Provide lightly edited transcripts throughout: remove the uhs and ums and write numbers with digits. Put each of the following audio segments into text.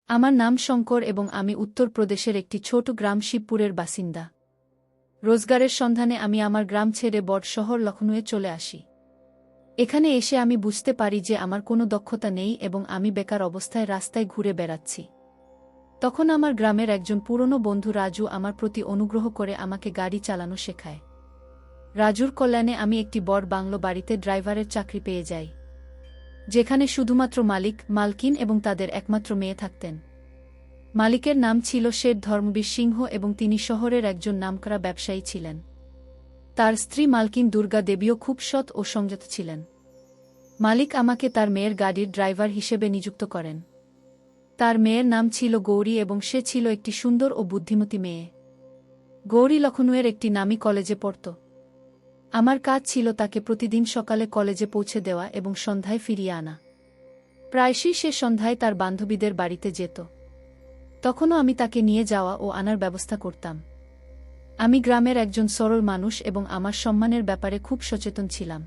আমার নাম শঙ্কর এবং আমি উত্তরপ্রদেশের একটি ছোট গ্রাম শিবপুরের বাসিন্দা। রোজগারের সন্ধানে আমি আমার গ্রাম ছেড়ে বড় শহর লখনউয়ে চলে আসি। এখানে এসে আমি বুঝতে পারি যে আমার কোনো দক্ষতা নেই এবং আমি বেকার অবস্থায় রাস্তায় ঘুরে বেড়াচ্ছি। তখন আমার গ্রামের একজন পুরনো বন্ধু রাজু আমার প্রতি অনুগ্রহ করে আমাকে গাড়ি চালানো শেখায়। রাজুর কল্যাণে আমি একটি বড় বাংলো বাড়িতে ড্রাইভারের চাকরি পেয়ে যাই, যেখানে শুধুমাত্র মালিক, মালকিন এবং তাদের একমাত্র মেয়ে থাকতেন। মালিকের নাম ছিল শেঠ ধর্মবীর সিংহ এবং তিনি শহরের একজন নামকরা ব্যবসায়ী ছিলেন। তার স্ত্রী মালকিন দুর্গা দেবীও খুব সৎ ও সংযত ছিলেন। মালিক আমাকে তার মেয়ের গাড়ির ড্রাইভার হিসেবে নিযুক্ত করেন। তার মেয়ের নাম ছিল গৌরী এবং সে ছিল একটি সুন্দর ও বুদ্ধিমতী মেয়ে। গৌরী লখনউয়ের একটি নামী কলেজে পড়ত। আমার কাজ ছিল তাকে প্রতিদিন সকালে কলেজে পৌঁছে দেওয়া এবং সন্ধ্যায় ফিরিয়ে আনা। প্রায়শই সে সন্ধ্যায় তার বান্ধবীদের বাড়িতে যেত। তখনও আমি তাকে নিয়ে যাওয়া ও আনার ব্যবস্থা করতাম। আমি গ্রামের একজন সরল মানুষ এবং আমার সম্মানের ব্যাপারে খুব সচেতন ছিলাম।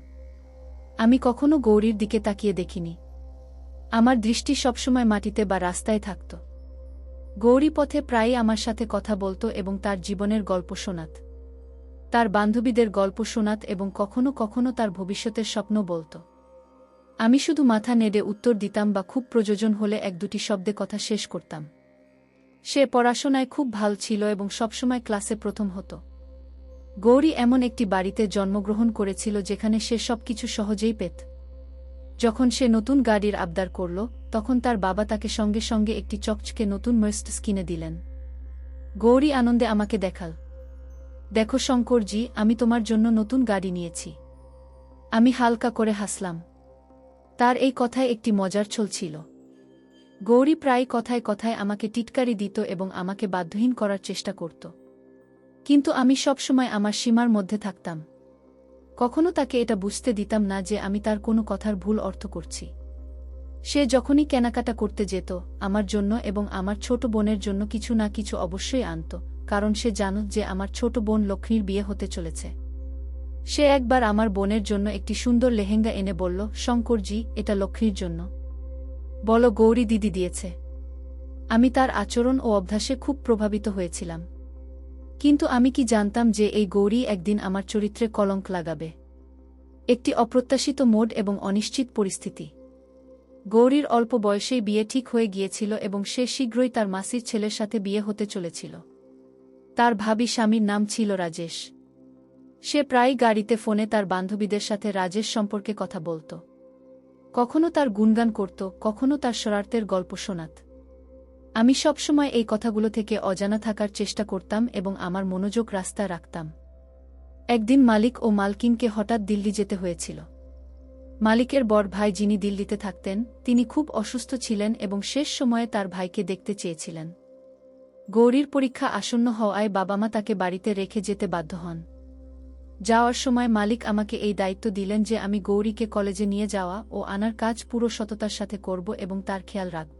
আমি কখনো গৌরীর দিকে তাকিয়ে দেখিনি। আমার দৃষ্টি সবসময় মাটিতে বা রাস্তায় থাকত। গৌরী পথে প্রায়ই আমার সাথে কথা বলত এবং তার জীবনের গল্প শোনাত। তার বান্ধবীদের গল্প শোনাত এবং কখনো কখনো তার ভবিষ্যতের স্বপ্ন বলত। আমি শুধু মাথা নেড়ে উত্তর দিতাম বা খুব প্রয়োজন হলে এক দুটি শব্দে কথা শেষ করতাম। সে পড়াশোনায় খুব ভালো ছিল এবং সবসময় ক্লাসে প্রথম হতো। গৌরী এমন একটি বাড়িতে জন্মগ্রহণ করেছিল যেখানে সে সবকিছু সহজেই পেত। যখন সে নতুন গাড়ির আবদার করল, তখন তার বাবা তাকে সঙ্গে সঙ্গে একটি চকচকে নতুন মার্সিডিজ কিনে দিলেন। গৌরী আনন্দে আমাকে দেখাল, দেখো শঙ্করজি, আমি তোমার জন্য নতুন গাড়ি নিয়েছি। আমি হালকা করে হাসলাম। তার এই কথায় একটি মজার ছল ছিল। গৌরী প্রায় কথায় কথায় আমাকে টিটকারি দিত এবং আমাকে বাধ্যহীন করার চেষ্টা করত। কিন্তু আমি সবসময় আমার সীমার মধ্যে থাকতাম। কখনো তাকে এটা বুঝতে দিতাম না যে আমি তার কোনো কথার ভুল অর্থ করছি। সে যখনই কেনাকাটা করতে যেত, আমার জন্য এবং আমার ছোট বোনের জন্য কিছু না কিছু অবশ্যই আনত, কারণ সে জানত যে আমার ছোট বোন লক্ষ্মীর বিয়ে হতে চলেছে। সে একবার আমার বোনের জন্য একটি সুন্দর লেহেঙ্গা এনে বলল, শঙ্করজি, এটা লক্ষ্মীর জন্য। বলো, গৌরী দিদি দিয়েছে। আমি তার আচরণ ও অভ্যাসে খুব প্রভাবিত হয়েছিলাম। কিন্তু আমি কি জানতাম যে এই গৌরী একদিন আমার চরিত্রে কলঙ্ক লাগাবে। একটি অপ্রত্যাশিত মোড় এবং অনিশ্চিত পরিস্থিতি। গৌরীর অল্প বয়সেই বিয়ে ঠিক হয়ে গিয়েছিল এবং সে শীঘ্রই তার মাসির ছেলের সাথে বিয়ে হতে চলেছিল। তার ভাবী স্বামীর নাম ছিল রাজেশ। সে প্রায়ই গাড়িতে ফোনে তার বান্ধবীদের সাথে রাজেশ সম্পর্কে কথা বলত। কখনো তার গুণগান করত, কখনো তার শরার্তের গল্প শোনাত। আমি সবসময় এই কথাগুলো থেকে অজানা থাকার চেষ্টা করতাম এবং আমার মনোযোগ রাস্তায় রাখতাম। একদিন মালিক ও মালকিনকে হঠাৎ দিল্লি যেতে হয়েছিল। মালিকের বড় ভাই, যিনি দিল্লিতে থাকতেন, তিনি খুব অসুস্থ ছিলেন এবং শেষ সময়ে তার ভাইকে দেখতে চেয়েছিলেন। গৌরীর পরীক্ষা আসন্ন হওয়ায় বাবা মা তাকে বাড়িতে রেখে যেতে বাধ্য হন। যাওয়ার সময় মালিক আমাকে এই দায়িত্ব দিলেন যে আমি গৌরীকে কলেজে নিয়ে যাওয়া ও আনার কাজ পুরো সততার সাথে করব এবং তার খেয়াল রাখব।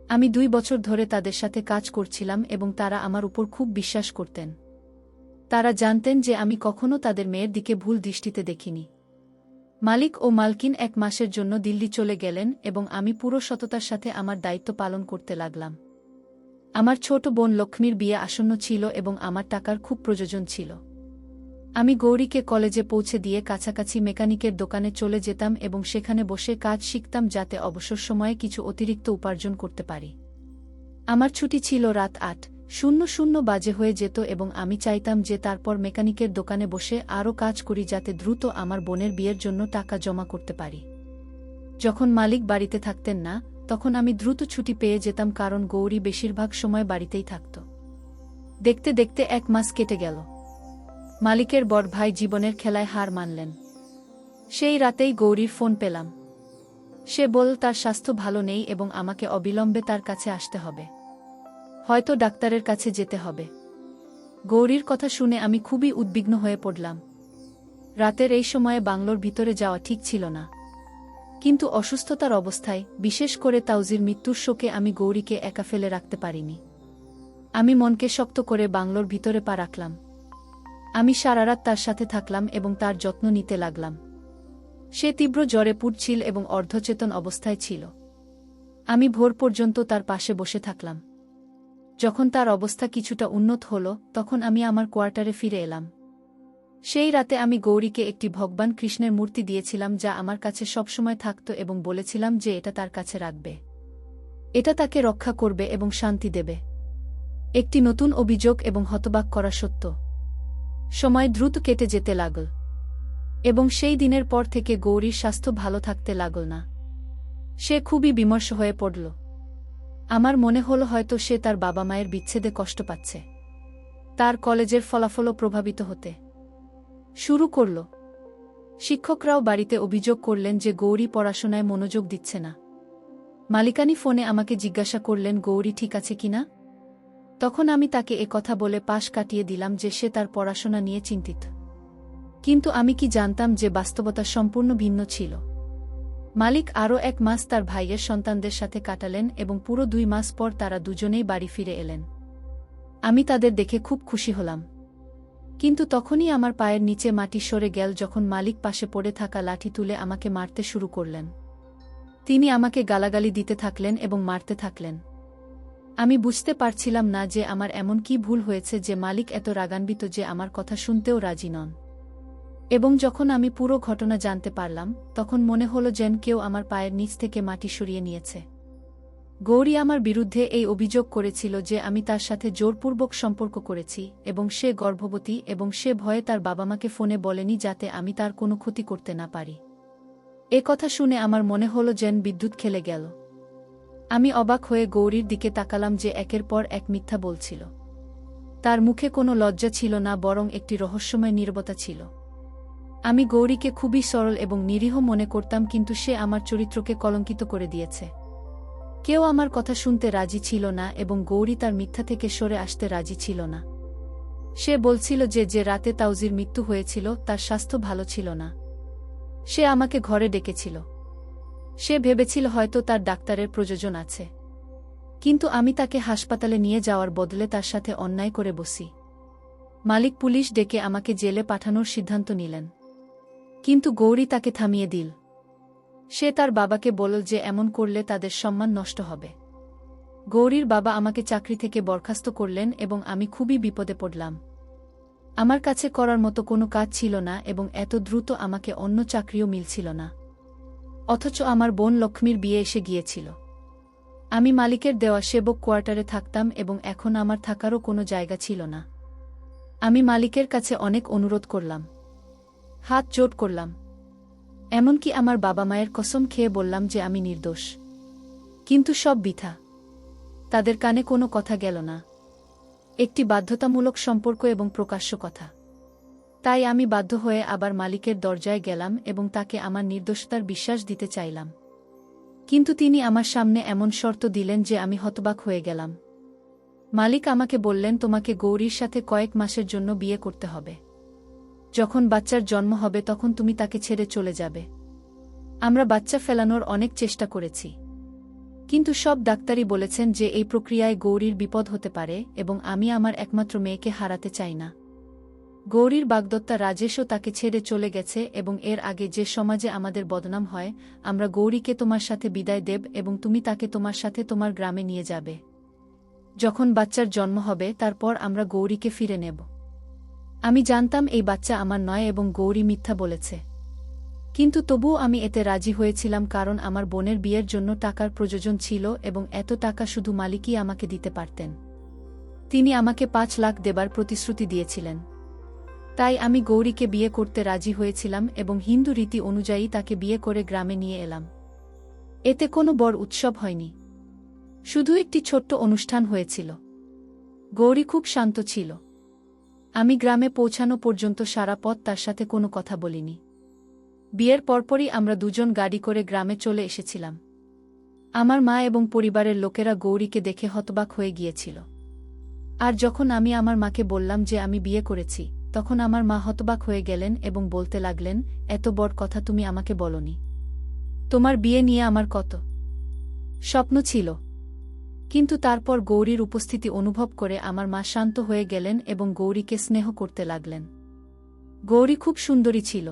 আমি 2 বছর ধরে তাদের সাথে কাজ করছিলাম এবং তারা আমার উপর খুব বিশ্বাস করতেন। তারা জানতেন যে আমি কখনো তাদের মেয়ের দিকে ভুল দৃষ্টিতে দেখিনি। মালিক ও মালকিন 1 মাসের জন্য দিল্লি চলে গেলেন এবং আমি পুরো সততার সাথে আমার দায়িত্ব পালন করতে লাগলাম। আমার ছোট বোন লক্ষ্মীর বিয়ে আসন্ন ছিল এবং আমার টাকার খুব প্রয়োজন ছিল। আমি গৌরীকে কলেজে পৌঁছে দিয়ে কাছাকাছি মেকানিকের দোকানে চলে যেতাম এবং সেখানে বসে কাজ শিখতাম যাতে অবসর সময়ে কিছু অতিরিক্ত উপার্জন করতে পারি। আমার ছুটি ছিল রাত 8:00 বাজে হয়ে যেত এবং আমি চাইতাম যে তারপর মেকানিকের দোকানে বসে আরও কাজ করি যাতে দ্রুত আমার বোনের বিয়ের জন্য টাকা জমা করতে পারি। যখন মালিক বাড়িতে থাকতেন না, তখন আমি দ্রুত ছুটি পেয়ে যেতাম কারণ গৌরী বেশিরভাগ সময় বাড়িতেই থাকত। দেখতে দেখতে 1 মাস কেটে গেল। মালিকের বড় ভাই জীবনের খেলায় হার মানলেন। সেই রাতেই গৌরীর ফোন পেলাম। সে বলল তার স্বাস্থ্য ভালো নেই এবং আমাকে অবিলম্বে তার কাছে আসতে হবে। হয়তো ডাক্তারের কাছে যেতে হবে। গৌরীর কথা শুনে আমি খুবই উদ্বিগ্ন হয়ে পড়লাম। রাতের এই সময়ে বাংলোর ভিতরে যাওয়া ঠিক ছিল না। কিন্তু অসুস্থতার অবস্থায়, বিশেষ করে তাউজির মৃত্যুর শোকে, আমি গৌরীকে একা ফেলে রাখতে পারিনি। আমি মনকে শক্ত করে বাংলোর ভিতরে পা রাখলাম। আমি সারারাত তার সাথে থাকলাম এবং তার যত্ন নিতে লাগলাম। সে তীব্র জ্বরে পুড়ছিল এবং অর্ধচেতন অবস্থায় ছিল। আমি ভোর পর্যন্ত তার পাশে বসে থাকলাম। যখন তার অবস্থা কিছুটা উন্নত হল, তখন আমি আমার কোয়ার্টারে ফিরে এলাম। সেই রাতে আমি গৌরীকে একটি ভগবান কৃষ্ণের মূর্তি দিয়েছিলাম, যা আমার কাছে সবসময় থাকত, এবং বলেছিলাম যে এটা তার কাছে রাখবে। এটা তাকে রক্ষা করবে এবং শান্তি দেবে। একটি নতুন অভিযোগ এবং হতবাক করা সত্য। সময় দ্রুত কেটে যেতে লাগল, এবং সেই দিনের পর থেকে গৌরীর স্বাস্থ্য ভালো থাকতে লাগল না। সে খুবই বিমর্ষ হয়ে পড়ল। আমার মনে হল হয়তো সে তার বাবা মায়ের বিচ্ছেদে কষ্ট পাচ্ছে। তার কলেজের ফলাফলও প্রভাবিত হতে শুরু করল। শিক্ষকরাও বাড়িতে অভিযোগ করলেন যে গৌরী পড়াশোনায় মনোযোগ দিচ্ছে না। মালিকানি ফোনে আমাকে জিজ্ঞাসা করলেন গৌরী ঠিক আছে কিনা। তখন আমি তাকে কথা বলে পাশ কাটিয়ে দিলাম যে সে তার পড়াশোনা নিয়ে চিন্তিত। কিন্তু আমি কি জানতাম যে বাস্তবতা সম্পূর্ণ ভিন্ন ছিল। মালিক আরও 1 মাস তার ভাইয়ের সন্তানদের সাথে কাটালেন এবং পুরো 2 মাস পর তারা দুজনেই বাড়ি ফিরে এলেন। আমি তাদের দেখে খুব খুশি হলাম। কিন্তু তখনই আমার পায়ের নিচে মাটি সরে গেল যখন মালিক পাশে পড়ে থাকা লাঠি তুলে আমাকে মারতে শুরু করলেন। তিনি আমাকে গালাগালি দিতে থাকলেন এবং মারতে থাকলেন। আমি বুঝতে পারছিলাম না যে আমার এমন কি ভুল হয়েছে যে মালিক এত রাগান্বিত যে আমার কথা শুনতেও রাজি নন। এবং যখন আমি পুরো ঘটনা জানতে পারলাম, তখন মনে হলো যেন কেউ আমার পায়ের নিচ থেকে মাটি সরিয়ে নিয়েছে। গৌরী আমার বিরুদ্ধে এই অভিযোগ করেছিল যে আমি তার সাথে জোরপূর্বক সম্পর্ক করেছি এবং সে গর্ভবতী, এবং সে ভয়ে তার বাবা-মাকে ফোনে বলেনি যাতে আমি তার কোনো ক্ষতি করতে না পারি। কথা শুনে আমার মনে হলো যেন বিদ্যুৎ খেলে গেল। আমি অবাক হয়ে গৌরীর দিকে তাকালাম যে একের পর এক মিথ্যা বলছিল। তার মুখে কোনো লজ্জা ছিল না, বরং একটি রহস্যময় নীরবতা ছিল। আমি গৌরীকে খুবই সরল এবং নিরীহ মনে করতাম, কিন্তু সে আমার চরিত্রকে কলঙ্কিত করে দিয়েছে। কেউ আমার কথা শুনতে রাজি ছিল না এবং গৌরী তার মিথ্যা থেকে সরে আসতে রাজি ছিল না। সে বলছিল যে রাতে তাউজির মৃত্যু হয়েছিল তার স্বাস্থ্য ভালো ছিল না। সে আমাকে ঘরে ডেকেছিল। সে ভেবেছিল হয়তো তার ডাক্তারের প্রয়োজন আছে। কিন্তু আমি তাকে হাসপাতালে নিয়ে যাওয়ার বদলে তার সাথে অন্যায় করে বসি। মালিক পুলিশ ডেকে আমাকে জেলে পাঠানোর সিদ্ধান্ত নিলেন। কিন্তু গৌরী তাকে থামিয়ে দিল। সে তার বাবাকে বলল যে এমন করলে তাদের সম্মান নষ্ট হবে। গৌরীর বাবা আমাকে চাকরি থেকে বরখাস্ত করলেন এবং আমি খুবই বিপদে পড়লাম। আমার কাছে করার মতো কোনো কাজ ছিল না এবং এত দ্রুত আমাকে অন্য চাকরিও মিলছিল না। অথচ আমার বোন লক্ষ্মীর বিয়ে এসে গিয়েছিল। আমি মালিকের দেওয়া সেবক কোয়ার্টারে থাকতাম এবং এখন আমার থাকারও কোনো জায়গা ছিল না। আমি মালিকের কাছে অনেক অনুরোধ করলাম, হাত জোড় করলাম, এমনকি আমার বাবা মায়ের কসম খেয়ে বললাম যে আমি নির্দোষ। কিন্তু সব বৃথা। তাদের কানে কোনো কথা গেল না। একটি বাধ্যতামূলক সম্পর্ক এবং প্রকাশ্য কথা। তাই আমি বাধ্য হয়ে আবার মালিকের দরজায় গেলাম এবং তাকে আমার নির্দোষতার বিশ্বাস দিতে চাইলাম। কিন্তু তিনি আমার সামনে এমন শর্ত দিলেন যে আমি হতবাক হয়ে গেলাম। মালিক আমাকে বললেন, তোমাকে গৌরীর সাথে কয়েক মাসের জন্য বিয়ে করতে হবে। যখন বাচ্চার জন্ম হবে তখন তুমি তাকে ছেড়ে চলে যাবে। আমরা বাচ্চা ফেলানোর অনেক চেষ্টা করেছি, কিন্তু সব ডাক্তারই বলেছেন যে এই প্রক্রিয়ায় গৌরীর বিপদ হতে পারে এবং আমি আমার একমাত্র মেয়েকে হারাতে চাই না। গৌরীর বাগদত্তা রাজেশও তাকে ছেড়ে চলে গেছে এবং এর আগে যে সমাজে আমাদের বদনাম হয়, আমরা গৌরীকে তোমার সাথে বিদায় দেব এবং তুমি তাকে তোমার সাথে তোমার গ্রামে নিয়ে যাবে। যখন বাচ্চার জন্ম হবে তারপর আমরা গৌরীকে ফিরে নেব। আমি জানতাম এই বাচ্চা আমার নয় এবং গৌরী মিথ্যা বলেছে। কিন্তু তবুও আমি এতে রাজি হয়েছিলাম কারণ আমার বোনের বিয়ের জন্য টাকার প্রয়োজন ছিল এবং এত টাকা শুধু মালিকই আমাকে দিতে পারতেন। তিনি আমাকে 5 লাখ দেবার প্রতিশ্রুতি দিয়েছিলেন। তাই আমি গৌরীকে বিয়ে করতে রাজি হয়েছিলাম এবং হিন্দু রীতি অনুযায়ী তাকে বিয়ে করে গ্রামে নিয়ে এলাম। এতে কোনো বড় উৎসব হয়নি, শুধু একটি ছোট্ট অনুষ্ঠান হয়েছিল। গৌরী খুব শান্ত ছিল। আমি গ্রামে পৌঁছানো পর্যন্ত সারা পথ তার সাথে কোনো কথা বলিনি। বিয়ের পরপরই আমরা দুজন গাড়ি করে গ্রামে চলে এসেছিলাম। আমার মা এবং পরিবারের লোকেরা গৌরীকে দেখে হতবাক হয়ে গিয়েছিল। আর যখন আমি আমার মাকে বললাম যে আমি বিয়ে করেছি, তখন আমার মা হতবাক হয়ে গেলেন এবং বলতে লাগলেন, এত বড় কথা তুমি আমাকে বলনি। তোমার বিয়ে নিয়ে আমার কত স্বপ্ন ছিল। কিন্তু তারপর গৌরীর উপস্থিতি অনুভব করে আমার মা শান্ত হয়ে গেলেন এবং গৌরীকে স্নেহ করতে লাগলেন। গৌরী খুব সুন্দরী ছিল।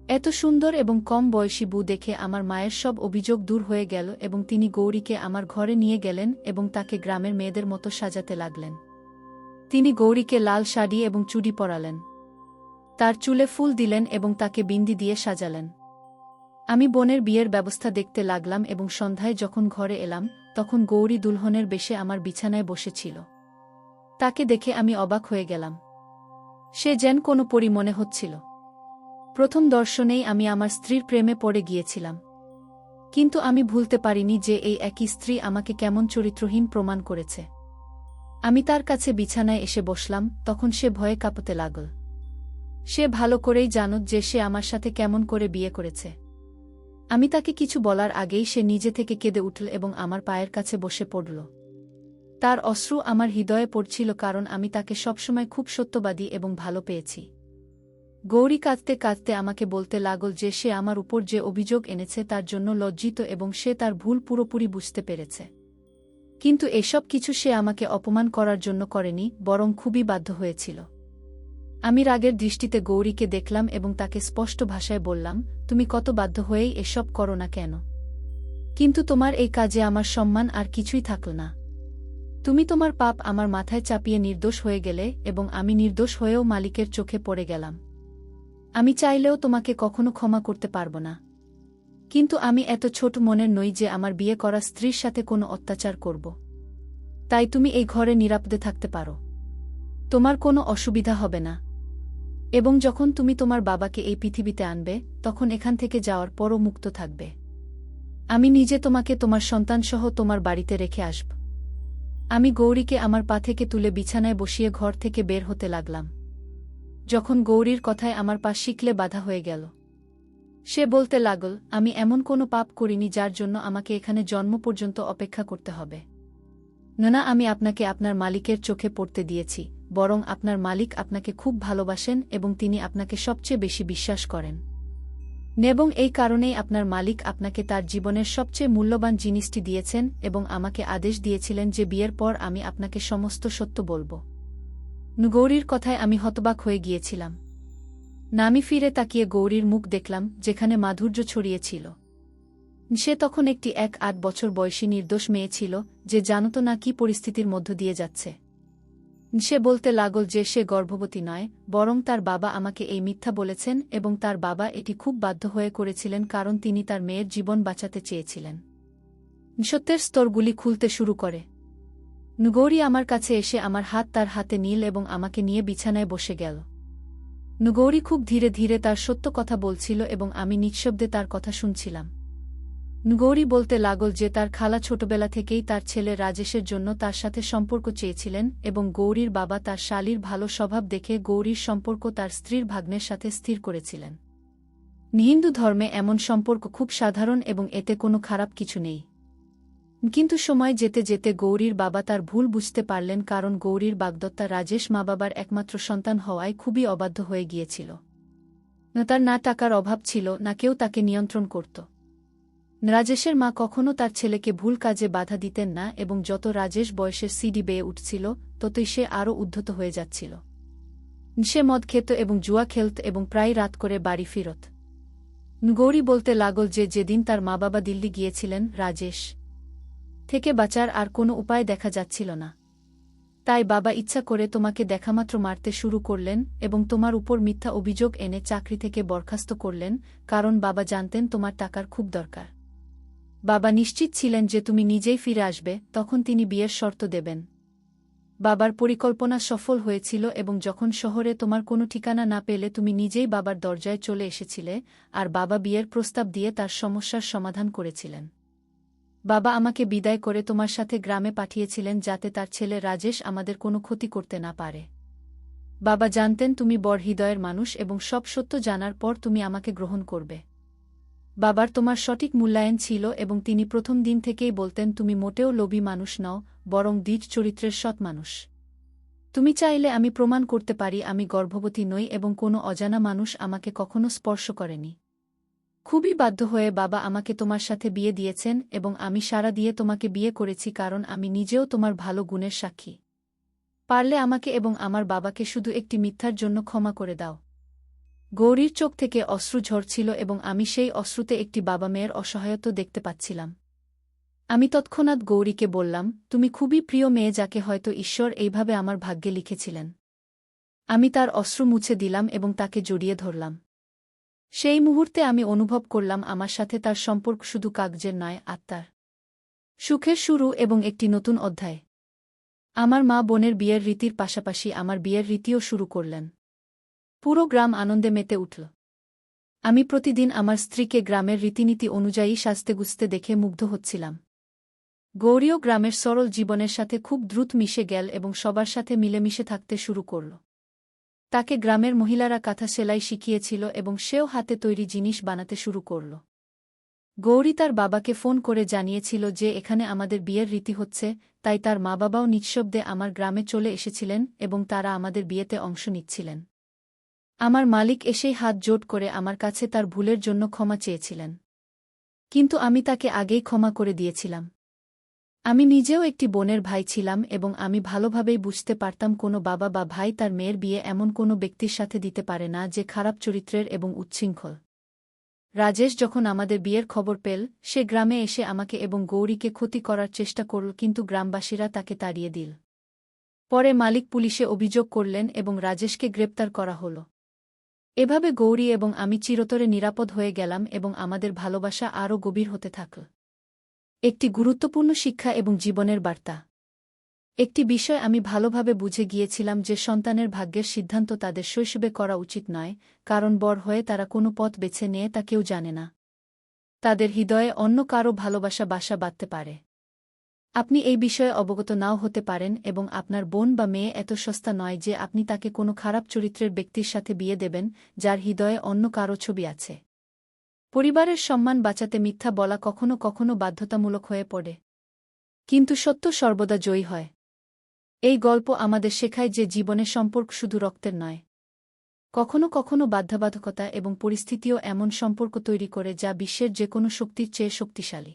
এত সুন্দর এবং কম বয়সী বউ দেখে আমার মায়ের সব অভিযোগ দূর হয়ে গেল এবং তিনি গৌরীকে আমার ঘরে নিয়ে গেলেন এবং তাকে গ্রামের মেয়েদের মতো সাজাতে লাগলেন। তিনি গৌরীকে লাল শাড়ি এবং চুড়ি পরালেন। তার চুলে ফুল দিলেন এবং তাকে বিন্দি দিয়ে সাজালেন। আমি বোনের বিয়ের ব্যবস্থা দেখতে লাগলাম এবং সন্ধ্যায় যখন ঘরে এলাম তখন গৌরী দুলহনের বেশে আমার বিছানায় বসেছিল। তাকে দেখে আমি অবাক হয়ে গেলাম। সে যেন কোনো পরী মনে হচ্ছিল। প্রথম দর্শনেই আমি আমার স্ত্রীর প্রেমে পড়ে গিয়েছিলাম। কিন্তু আমি ভুলতে পারিনি যে এই একই স্ত্রী আমাকে কেমন চরিত্রহীন প্রমাণ করেছে। আমি তার কাছে বিছানায় এসে বসলাম, তখন সে ভয়ে কাঁপতে লাগল। সে ভালো করেই জানত যে সে আমার সাথে কেমন করে বিয়ে করেছে। আমি তাকে কিছু বলার আগেই সে নিজে থেকে কেঁদে উঠল এবং আমার পায়ের কাছে বসে পড়ল। তার অশ্রু আমার হৃদয়ে পড়ছিল কারণ আমি তাকে সবসময় খুব সত্যবাদী এবং ভালো পেয়েছি। গৌরী কাঁদতে কাঁদতে আমাকে বলতে লাগল যে সে আমার উপর যে অভিযোগ এনেছে তার জন্য লজ্জিত এবং সে তার ভুল পুরোপুরি বুঝতে পেরেছে। কিন্তু এসব কিছু সে আমাকে অপমান করার জন্য করেনি, বরং খুবই বাধ্য হয়েছিল। আমি রাগের দৃষ্টিতে গৌরীকে দেখলাম এবং তাকে স্পষ্ট ভাষায় বললাম, তুমি কত বাধ্য হয়েই এসব করো না কেন? কিন্তু তোমার এই কাজে আমার সম্মান আর কিছুই থাকল না। তুমি তোমার পাপ আমার মাথায় চাপিয়ে নির্দোষ হয়ে গেলে এবং আমি নির্দোষ হয়েও মালিকের চোখে পড়ে গেলাম। আমি চাইলেও তোমাকে কখনো ক্ষমা করতে পারব না। কিন্তু আমি এত ছোট মনের নই যে আমার বিয়ে করা স্ত্রীর সাথে কোনো অত্যাচার করব। তাই তুমি এই ঘরে নিরাপদে থাকতে পারো। তোমার কোনো অসুবিধা হবে না। এবং যখন তুমি তোমার বাবাকে এই পৃথিবীতে আনবে তখন এখান থেকে যাওয়ার পরও মুক্ত থাকবে। আমি নিজে তোমাকে তোমার সন্তানসহ তোমার বাড়িতে রেখে আসব। আমি গৌরীকে আমার পা থেকে তুলে বিছানায় বসিয়ে ঘর থেকে বের হতে লাগলাম। যখন গৌরীর কথায় আমার পা শিকলে বাধা হয়ে গেল। সে বলতে লাগল, আমি এমন কোনো পাপ করিনি যার জন্য আমাকে এখানে জন্ম পর্যন্ত অপেক্ষা করতে হবে। না, আমি আপনাকে আপনার মালিকের চোখে পড়তে দিয়েছি, বরং আপনার মালিক আপনাকে খুব ভালোবাসেন এবং তিনি আপনাকে সবচেয়ে বেশি বিশ্বাস করেন। এবং এই কারণেই আপনার মালিক আপনাকে তার জীবনের সবচেয়ে মূল্যবান জিনিসটি দিয়েছেন এবং আমাকে আদেশ দিয়েছিলেন যে বিয়ের পর আমি আপনাকে সমস্ত সত্য বলব। গৌরীর কথায় আমি হতবাক হয়ে গিয়েছিলাম। আমি ফিরে তাকিয়ে গৌরীর মুখ দেখলাম, যেখানে মাধুর্য ছড়িয়েছিল। সে তখন একটি 8 বছর বয়সী নির্দোষ মেয়ে ছিল, যে জানত না কি পরিস্থিতির মধ্য দিয়ে যাচ্ছে। সে বলতে লাগল যে সে গর্ভবতী নয়, বরং তার বাবা আমাকে এই মিথ্যা বলেছেন এবং তার বাবা এটি খুব বাধ্য হয়ে করেছিলেন কারণ তিনি তার মেয়ের জীবন বাঁচাতে চেয়েছিলেন। সত্যের স্তরগুলি খুলতে শুরু করে। গৌরী আমার কাছে এসে আমার হাত তার হাতে নিল এবং আমাকে নিয়ে বিছানায় বসে গেল। গৌরী খুব ধীরে ধীরে তার সত্য কথা বলছিল এবং আমি নিঃশব্দে তার কথা শুনছিলাম। গৌরী বলতে লাগল যে তার খালা ছোটবেলা থেকেই তার ছেলে রাজেশের জন্য তার সাথে সম্পর্ক চেয়েছিলেন এবং গৌরীর বাবা তার শালীর ভালো স্বভাব দেখে গৌরীর সম্পর্ক তার স্ত্রীর ভাগ্নের সাথে স্থির করেছিলেন। হিন্দু ধর্মে এমন সম্পর্ক খুব সাধারণ এবং এতে কোনো খারাপ কিছু নেই। কিন্তু সময় যেতে যেতে গৌরীর বাবা তার ভুল বুঝতে পারলেন কারণ গৌরীর বাগদত্তা রাজেশ মা বাবার একমাত্র সন্তান হওয়ায় খুবই অবাধ্য হয়ে গিয়েছিল। তার না টাকার অভাব ছিল, না কেউ তাকে নিয়ন্ত্রণ করত। রাজেশের মা কখনও তার ছেলেকে ভুল কাজে বাধা দিতেন না এবং যত রাজেশ বয়সের সিডি বেয়ে উঠছিল ততই সে আরও উদ্ধত হয়ে যাচ্ছিল। সে মদ খেত এবং জুয়া খেলত এবং প্রায় রাত করে বাড়ি ফিরত। গৌরী বলতে লাগল যে যেদিন তার মা বাবা দিল্লি গিয়েছিলেন রাজেশ থেকে বাঁচার আর কোনো উপায় দেখা যাচ্ছিল না। তাই বাবা ইচ্ছা করে তোমাকে দেখামাত্র মারতে শুরু করলেন এবং তোমার উপর মিথ্যা অভিযোগ এনে চাকরি থেকে বরখাস্ত করলেন কারণ বাবা জানতেন তোমার টাকার খুব দরকার। বাবা নিশ্চিত ছিলেন যে তুমি নিজেই ফিরে আসবে, তখন তিনি বিয়ের শর্ত দেবেন। বাবার পরিকল্পনা সফল হয়েছিল এবং যখন শহরে তোমার কোনো ঠিকানা না পেলে তুমি নিজেই বাবার দরজায় চলে এসেছিলে আর বাবা বিয়ের প্রস্তাব দিয়ে তার সমস্যার সমাধান করেছিলেন। বাবা আমাকে বিদায় করে তোমার সাথে গ্রামে পাঠিয়েছিলেন যাতে তার ছেলে রাজেশ আমাদের কোনো ক্ষতি করতে না পারে। বাবা জানতেন তুমি বড় হৃদয়ের মানুষ এবং সব সত্য জানার পর তুমি আমাকে গ্রহণ করবে। বাবার তোমার সঠিক মূল্যায়ন ছিল এবং তিনি প্রথম দিন থেকেই বলতেন তুমি মোটেও লোভী মানুষ নও, বরং দৃঢ় চরিত্রের সৎ মানুষ। তুমি চাইলে আমি প্রমাণ করতে পারি আমি গর্ভবতী নই এবং কোনো অজানা মানুষ আমাকে কখনো স্পর্শ করেনি। খুবই বাধ্য হয়ে বাবা আমাকে তোমার সাথে বিয়ে দিয়েছেন এবং আমি সাড়া দিয়ে তোমাকে বিয়ে করেছি কারণ আমি নিজেও তোমার ভালো গুণের সাক্ষী। পারলে আমাকে এবং আমার বাবাকে শুধু একটি মিথ্যার জন্য ক্ষমা করে দাও। গৌরীর চোখ থেকে অশ্রু ঝরছিল এবং আমি সেই অশ্রুতে একটি বাবা মেয়ের অসহায়ত্ব দেখতে পাচ্ছিলাম। আমি তৎক্ষণাৎ গৌরীকে বললাম, তুমি খুবই প্রিয় মেয়ে যাকে হয়তো ঈশ্বর এইভাবে আমার ভাগ্যে লিখেছিলেন। আমি তার অশ্রু মুছে দিলাম এবং তাকে জড়িয়ে ধরলাম। সেই মুহূর্তে আমি অনুভব করলাম আমার সাথে তার সম্পর্ক শুধু কাগজের নয়, আত্মার সুখের শুরু এবং একটি নতুন অধ্যায়। আমার মা বোনের বিয়ের রীতির পাশাপাশি আমার বিয়ের রীতিও শুরু করলেন। পুরো গ্রাম আনন্দে মেতে উঠল। আমি প্রতিদিন আমার স্ত্রীকে গ্রামের রীতিনীতি অনুযায়ী সাজতেগুজতে দেখে মুগ্ধ হচ্ছিলাম। গৌরীও গ্রামের সরল জীবনের সাথে খুব দ্রুত মিশে গেল এবং সবার সাথে মিলেমিশে থাকতে শুরু করল। তাকে গ্রামের মহিলারা কাঁথা সেলাই শিখিয়েছিল এবং সেও হাতে তৈরি জিনিস বানাতে শুরু করল। গৌরী তার বাবাকে ফোন করে জানিয়েছিল যে এখানে আমাদের বিয়ের রীতি হচ্ছে, তাই তার মা বাবাও নিঃশব্দে আমার গ্রামে চলে এসেছিলেন এবং তারা আমাদের বিয়েতে অংশ নিচ্ছিলেন। আমার মালিক এসেই হাত জোট করে আমার কাছে তার ভুলের জন্য ক্ষমা চেয়েছিলেন। কিন্তু আমি তাকে আগেই ক্ষমা করে দিয়েছিলাম। আমি নিজেও একটি বোনের ভাই ছিলাম এবং আমি ভালোভাবেই বুঝতে পারতাম কোনো বাবা বা ভাই তার মেয়ের বিয়ে এমন কোনো ব্যক্তির সাথে দিতে পারে না যে খারাপ চরিত্রের এবং উচ্ছৃঙ্খল। রাজেশ যখন আমাদের বিয়ের খবর পেল, সে গ্রামে এসে আমাকে এবং গৌরীকে ক্ষতি করার চেষ্টা করল, কিন্তু গ্রামবাসীরা তাকে তাড়িয়ে দিল। পরে মালিক পুলিশে অভিযোগ করলেন এবং রাজেশকে গ্রেপ্তার করা হল। এভাবে গৌরী এবং আমি চিরতরে নিরাপদ হয়ে গেলাম এবং আমাদের ভালোবাসা আরও গভীর হতে থাকল। একটি গুরুত্বপূর্ণ শিক্ষা এবং জীবনের বার্তা। একটি বিষয় আমি ভালোভাবে বুঝে গিয়েছিলাম যে সন্তানের ভাগ্যের সিদ্ধান্ত তাদের শৈশবে করা উচিত নয়, কারণ বড় হয়ে তারা কোনো পথ বেছে নিয়ে তা কেউ জানে না। তাদের হৃদয়ে অন্য কারও ভালোবাসা বাসা বাঁধতে পারে। আপনি এই বিষয়ে অবগত নাও হতে পারেন এবং আপনার বোন বা মেয়ে এত সস্তা নয় যে আপনি তাকে কোনো খারাপ চরিত্রের ব্যক্তির সাথে বিয়ে দেবেন, যার হৃদয়ে অন্য কারও ছবি আছে। পরিবারের সম্মান বাঁচাতে মিথ্যা বলা কখনো কখনো বাধ্যতামূলক হয়ে পড়ে, কিন্তু সত্য সর্বদা জয়ী হয়। এই গল্প আমাদের শেখায় যে জীবনে সম্পর্ক শুধু রক্তের নয়, কখনো কখনো বাধ্যবাধকতা এবং পরিস্থিতিও এমন সম্পর্ক তৈরি করে যা বিশ্বের যে কোনো শক্তির চেয়ে শক্তিশালী।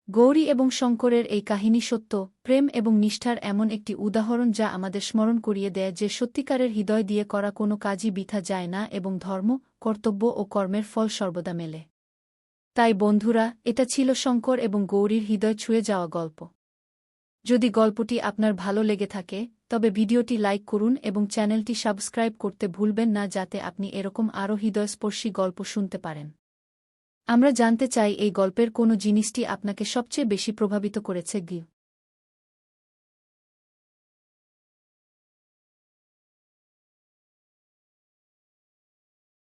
গৌরী এবং শঙ্করের এই কাহিনী সত্য, প্রেম এবং নিষ্ঠার এমন একটি উদাহরণ যা আমাদের স্মরণ করিয়ে দেয় যে সত্যিকারের হৃদয় দিয়ে করা কোনো কাজই বৃথা যায় না এবং ধর্ম, কর্তব্য ও কর্মের ফল সর্বদা মেলে। তাই বন্ধুরা, এটা ছিল শঙ্কর এবং গৌরীর হৃদয় ছুঁয়ে যাওয়া গল্প। যদি গল্পটি আপনার ভালো লেগে থাকে, তবে ভিডিওটি লাইক করুন এবং চ্যানেলটি সাবস্ক্রাইব করতে ভুলবেন না যাতে আপনি এরকম আরও হৃদয়স্পর্শী গল্প শুনতে পারেন। আমরা জানতে চাই এই গল্পের কোন জিনিসটি আপনাকে সবচেয়ে বেশি প্রভাবিত করেছে।